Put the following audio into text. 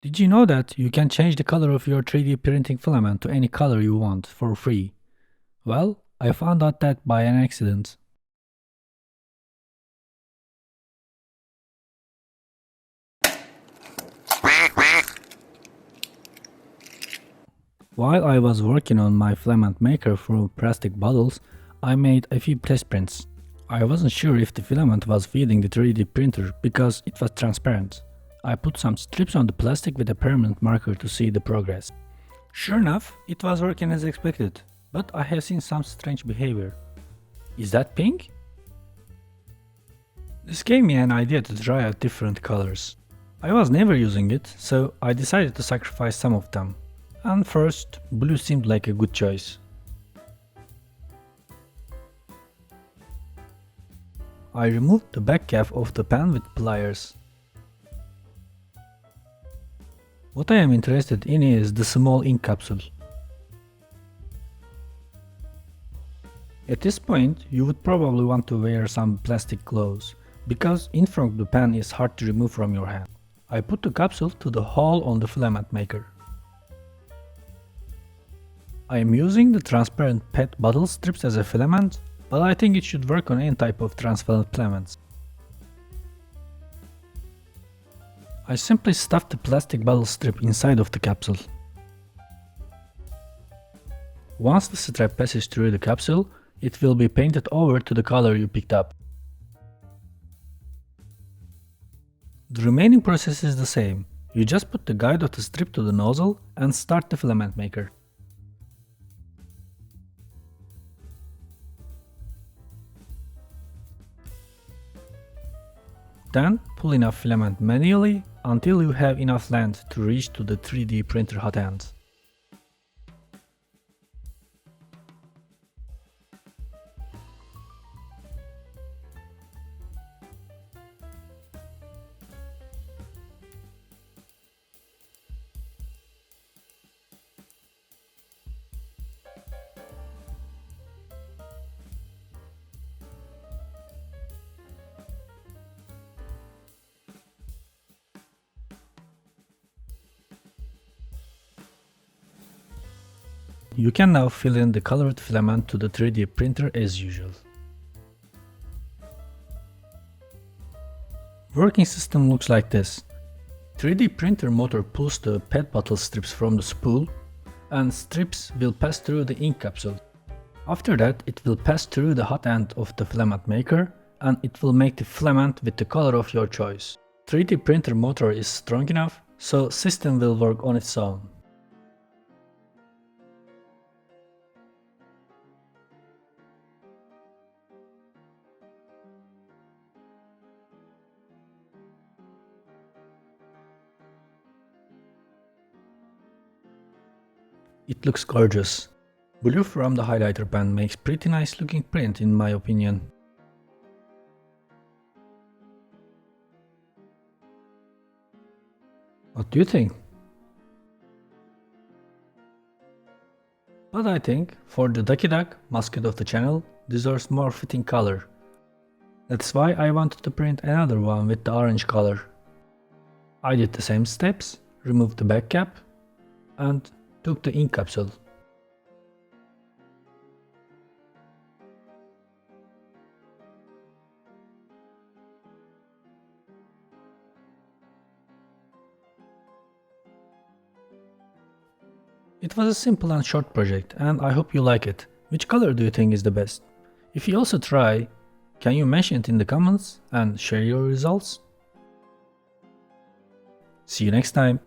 Did you know that you can change the color of your 3D printing filament to any color you want for free? Well, I found out that by an accident. While I was working on my filament maker from plastic bottles, I made a few test prints. I wasn't sure if the filament was feeding the 3D printer because it was transparent. I put some strips on the plastic with a permanent marker to see the progress. Sure enough, it was working as expected, but I have seen some strange behavior. Is that pink? This gave me an idea to try out different colors. I was never using it, so I decided to sacrifice some of them. And first, blue seemed like a good choice. I removed the back cap of the pen with pliers. What I am interested in is the small ink capsule. At this point, you would probably want to wear some plastic gloves, because ink from the pen is hard to remove from your hand. I put the capsule to the hole on the filament maker. I am using the transparent PET bottle strips as a filament, but I think it should work on any type of transparent filaments. I simply stuffed the plastic bottle strip inside of the capsule. Once the strap passes through the capsule, it will be painted over to the color you picked up. The remaining process is the same. You just put the guide of the strip to the nozzle and start the filament maker. Then pull enough filament manually until you have enough length to reach to the 3D printer hot end. You can now fill in the colored filament to the 3D printer as usual. Working system looks like this. 3D printer motor pulls the PET bottle strips from the spool, and strips will pass through the ink capsule. After that, it will pass through the hot end of the filament maker, and it will make the filament with the color of your choice. 3D printer motor is strong enough, so system will work on its own. It looks gorgeous. Blue from the highlighter pen makes pretty nice looking print in my opinion. What do you think? But I think for the Ducky Duck, mascot of the channel, deserves more fitting color. That's why I wanted to print another one with the orange color. I did the same steps, removed the back cap, and took the ink capsule. It was a simple and short project, and I hope you like it. Which color do you think is the best? If you also try, can you mention it in the comments and share your results? See you next time!